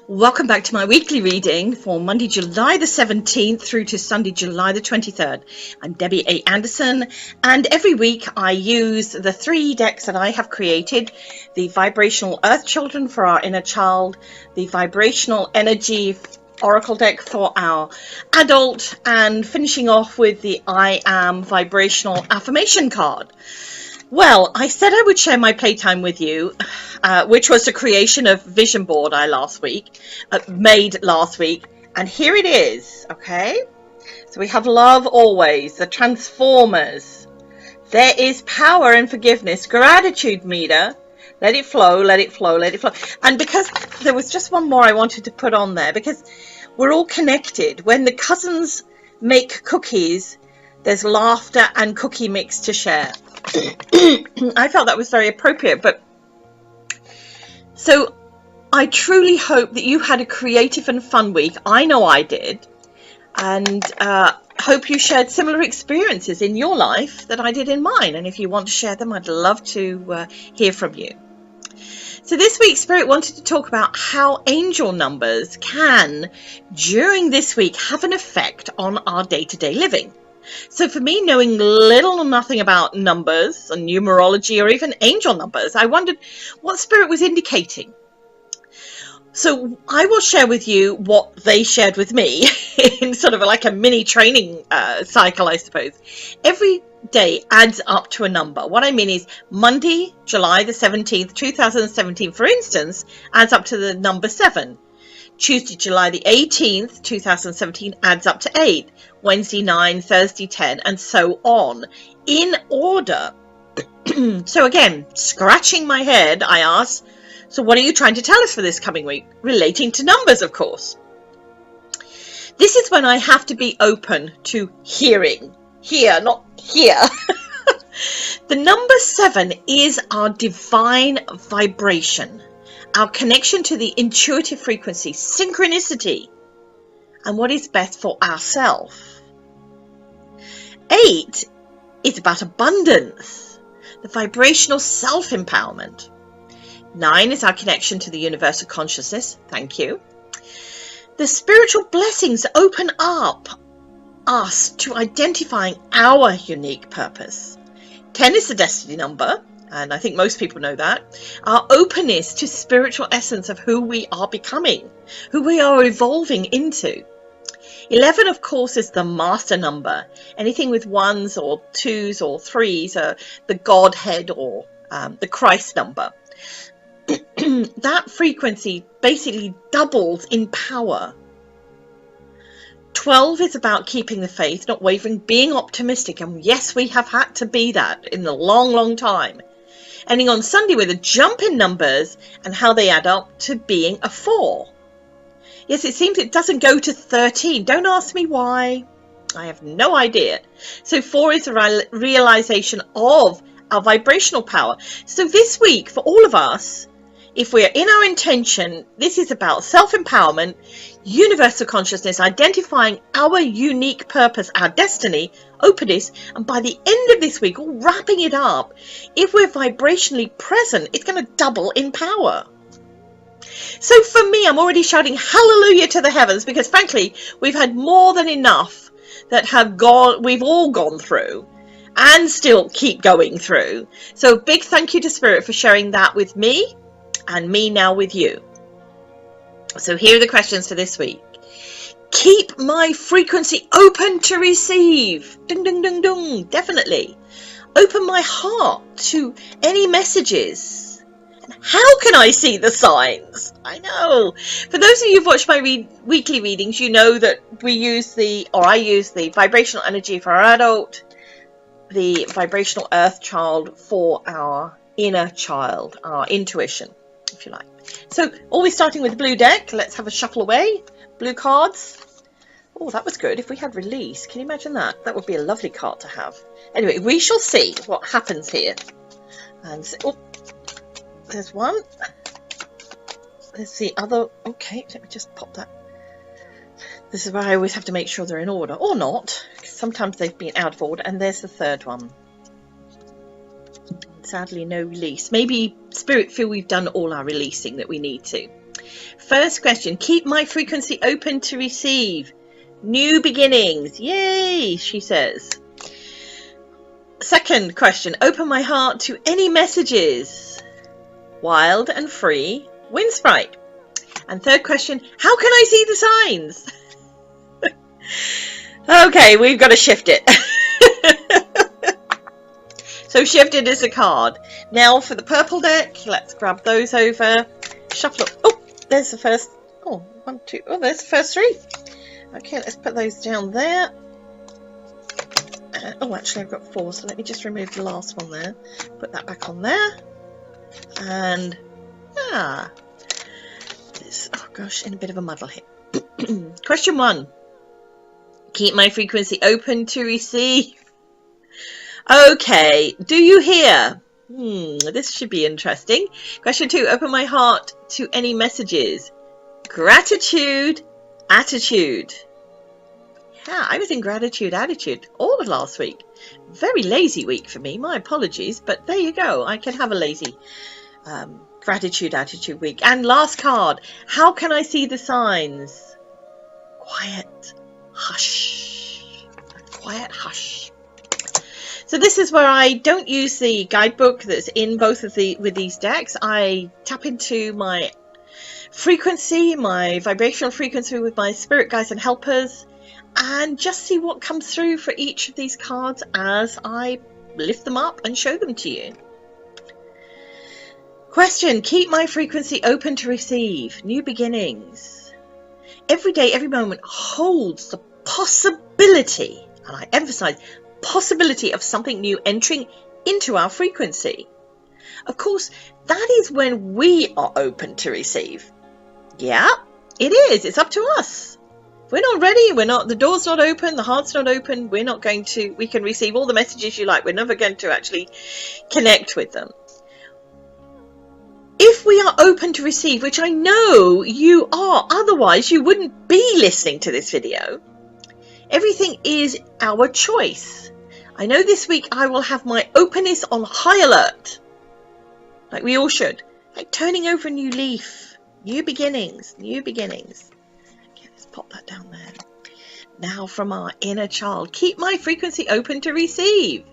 Welcome back to my weekly reading for Monday, July the 17th through to Sunday, July the 23rd. I'm Debbie A. Anderson, and every week I use the 3 decks that I have created: the Vibrational Earth Children for our inner child, the Vibrational Energy Oracle deck for our adult, and finishing off with the I Am Vibrational Affirmation card. Well, I said I would share my playtime with you, which was the creation of vision board made last week, and here it is. Okay, so we have love always, the Transformers, there is power and forgiveness, gratitude meter, let it flow, let it flow, let it flow. And because there was just one more I wanted to put on there, because we're all connected. When the cousins make cookies, there's laughter and cookie mix to share. I felt that was very appropriate. But so I truly hope that you had a creative and fun week. I know I did, and hope you shared similar experiences in your life that I did in mine. And if you want to share them, I'd love to hear from you. So this week, Spirit wanted to talk about how angel numbers can, during this week, have an effect on our day-to-day living. So for me, knowing little or nothing about numbers and numerology or even angel numbers, I wondered what Spirit was indicating. So I will share with you what they shared with me in sort of like a mini training cycle, I suppose. Every day adds up to a number. What I mean is Monday, July the 17th, 2017, for instance, adds up to the number 7. Tuesday, July the 18th, 2017, adds up to 8. Wednesday 9, Thursday 10, and so on, in order. So again, scratching my head, I asked, so what are you trying to tell us for this coming week? Relating to numbers, of course. This is when I have to be open to hearing. Here, not here. The number 7 is our divine vibration, our connection to the intuitive frequency, synchronicity, and what is best for ourselves. 8 is about abundance, the vibrational self-empowerment. 9 is our connection to the universal consciousness. Thank you. The spiritual blessings open up us to identifying our unique purpose. 10 is the destiny number, and I think most people know that. Our openness to spiritual essence of who we are becoming, who we are evolving into. 11, of course, is the master number. Anything with 1s or 2s or 3s are the Godhead or the Christ number. That frequency basically doubles in power. 12 is about keeping the faith, not wavering, being optimistic. And yes, we have had to be that in a long, long time. Ending on Sunday with a jump in numbers and how they add up to being a 4. Yes, it seems it doesn't go to 13. Don't ask me why. I have no idea. So 4 is a realization of our vibrational power. So this week, for all of us, if we're in our intention, this is about self-empowerment, universal consciousness, identifying our unique purpose, our destiny, openness, and by the end of this week, all wrapping it up, if we're vibrationally present, it's going to double in power. So for me, I'm already shouting hallelujah to the heavens, because frankly, we've had more than enough that we've all gone through and still keep going through. So big thank you to Spirit for sharing that with me and me now with you. So here are the questions for this week. Keep my frequency open to receive. Ding, ding, ding, ding. Definitely. Open my heart to any messages. How can I see the signs? I know. For those of you who've watched my weekly readings, you know that I use the vibrational energy for our adult, the vibrational earth child for our inner child, our intuition, if you like. So always starting with the blue deck. Let's have a shuffle away. Blue cards. Oh, that was good. If we had release, can you imagine that? That would be a lovely card to have. Anyway, we shall see what happens here. And so, there's one. There's the other. Okay, let me just pop that. This is where I always have to make sure they're in order, or not. Sometimes they've been out of order. And there's the third one. Sadly, no release. Maybe Spirit feel we've done all our releasing that we need to. First question, keep my frequency open to receive new beginnings. Yay, she says. Second question, open my heart to any messages. Wild and free, wind sprite. And third question, how can I see the signs? Okay, we've got to shift it. So shifted is a card. Now for the purple deck, let's grab those over. Shuffle up. Oh, there's the first. Oh, one, two. Oh, there's the first three. Okay, let's put those down there. Oh, actually, I've got four, so let me just remove the last one there. Put that back on there. And, this, oh gosh, in a bit of a muddle here. Question 1. Keep my frequency open to receive. Okay, do you hear? This should be interesting. Question 2, open my heart to any messages. Gratitude, attitude. Yeah, I was in gratitude, attitude all of last week. Very lazy week for me, my apologies, but there you go. I can have a lazy gratitude, attitude week. And last card, how can I see the signs? Quiet, hush. A quiet hush. So this is where I don't use the guidebook that's in both of with these decks. I tap into my frequency, my vibrational frequency with my spirit guides and helpers, and just see what comes through for each of these cards as I lift them up and show them to you. Question, keep my frequency open to receive new beginnings. Every day, every moment holds the possibility, and I emphasize possibility, of something new entering into our frequency. Of course, that is when we are open to receive. Yeah, it is. It's up to us. If we're not ready, the door's not open, the heart's not open, we can receive all the messages you like. We're never going to actually connect with them. If we are open to receive, which I know you are, otherwise you wouldn't be listening to this video. Everything is our choice. I know this week I will have my openness on high alert, like we all should, like turning over a new leaf, new beginnings, new beginnings. Okay, let's pop that down there. Now from our inner child, keep my frequency open to receive.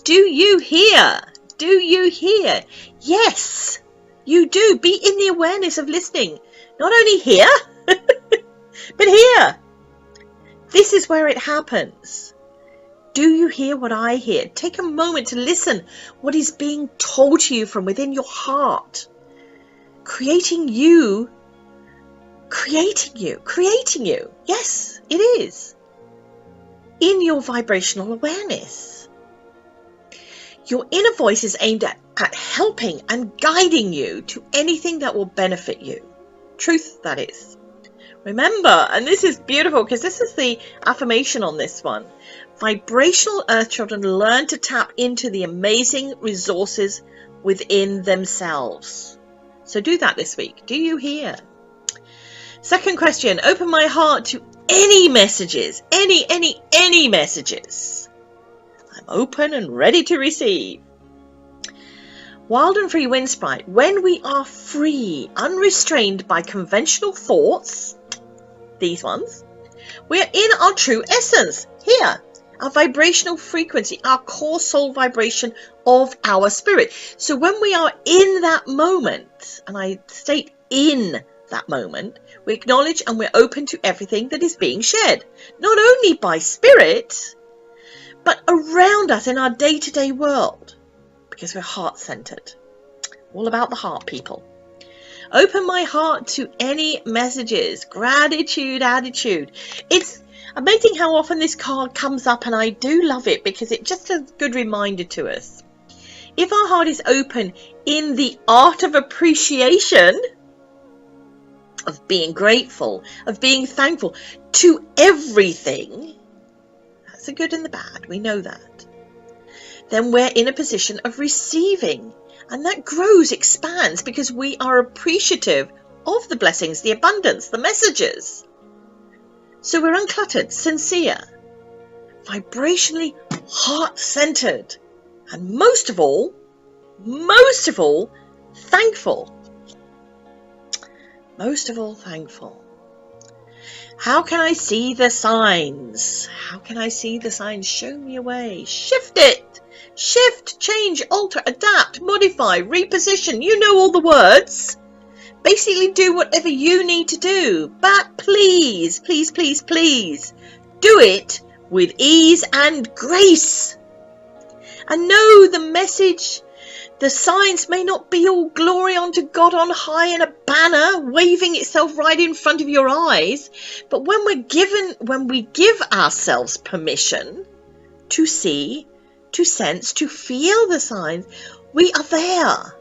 Do you hear? Do you hear? Yes, you do. Be in the awareness of listening. Not only hear, but hear. This is where it happens. Do you hear what I hear? Take a moment to listen what is being told to you from within your heart. Creating you. Yes, it is. In your vibrational awareness. Your inner voice is aimed at helping and guiding you to anything that will benefit you. Truth, that is. Remember, and this is beautiful because this is the affirmation on this one. Vibrational Earth children learn to tap into the amazing resources within themselves. So do that this week. Do you hear? Second question, open my heart to any messages. Any messages. I'm open and ready to receive. Wild and free wind sprite. When we are free, unrestrained by conventional thoughts, these ones, we are in our true essence. Here, our vibrational frequency, our core soul vibration of our spirit. So when we are in that moment, and I state in that moment, we acknowledge and we're open to everything that is being shared, not only by spirit, but around us in our day-to-day world, because we're heart-centered. All about the heart, people. Open my heart to any messages. Gratitude, attitude. It's amazing how often this card comes up, and I do love it because it's just a good reminder to us. If our heart is open in the art of appreciation, of being grateful, of being thankful to everything, that's the good and the bad, we know that, then we're in a position of receiving. And that grows, expands, because we are appreciative of the blessings, the abundance, the messages. So we're uncluttered, sincere, vibrationally heart-centered, and most of all, thankful. most of all thankful. How can I see the signs? How can I see the signs? Show me a way. Shift it. Shift, change, alter, adapt, modify, reposition. You know all the words. Basically do whatever you need to do. But please, please, please, please do it with ease and grace. And know the message, the signs may not be all glory unto God on high in a banner waving itself right in front of your eyes. But when we give ourselves permission to see, to sense, to feel the signs, we are there.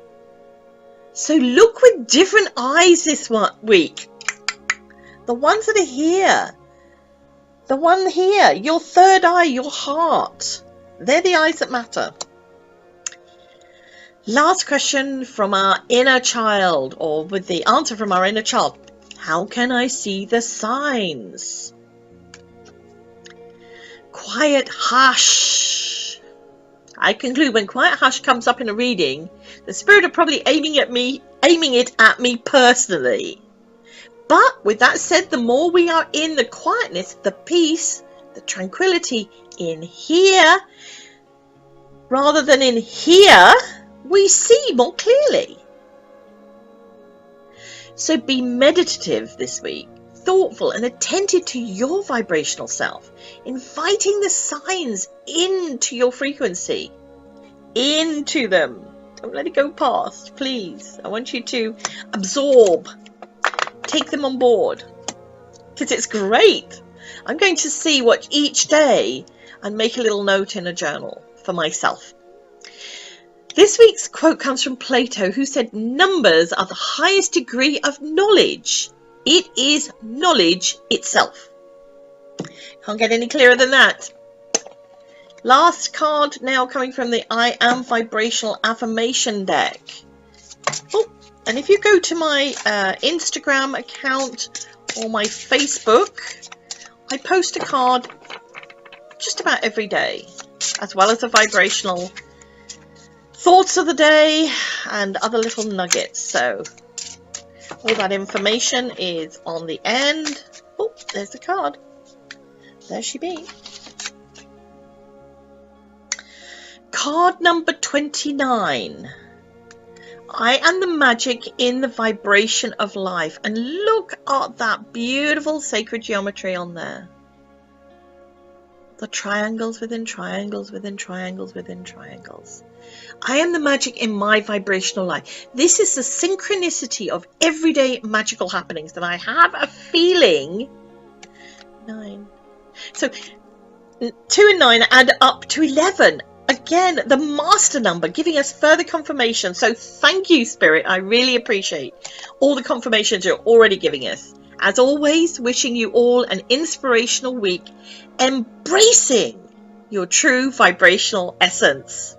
So look with different eyes this week. The ones that are here. The one here, your third eye, your heart. They're the eyes that matter. Last question from our inner child, or with the answer from our inner child. How can I see the signs? Quiet hush. I conclude when quiet hush comes up in a reading, the spirit are probably aiming it at me personally. But with that said, the more we are in the quietness, the peace, the tranquility in here, rather than in here, we see more clearly. So be meditative this week, thoughtful and attentive to your vibrational self, inviting the signs into your frequency, into them. Don't let it go past, please. I want you to absorb, take them on board, because it's great. I'm going to see what each day and make a little note in a journal for myself. This week's quote comes from Plato, who said, numbers are the highest degree of knowledge. It is knowledge itself. Can't get any clearer than that. Last card now coming from the I Am Vibrational Affirmation deck. Oh, and if you go to my Instagram account or my Facebook, I post a card just about every day, as well as the vibrational thoughts of the day and other little nuggets. So all that information is on the end. Oh, there's the card. There she be. Card number 29. I am the magic in the vibration of life. And look at that beautiful sacred geometry on there. The triangles within triangles within triangles within triangles. I am the magic in my vibrational life. This is the synchronicity of everyday magical happenings that I have a feeling. 9. So 2 and 9 add up to 11. Again, the master number, giving us further confirmation. So thank you, Spirit. I really appreciate all the confirmations you're already giving us. As always, wishing you all an inspirational week, embracing your true vibrational essence.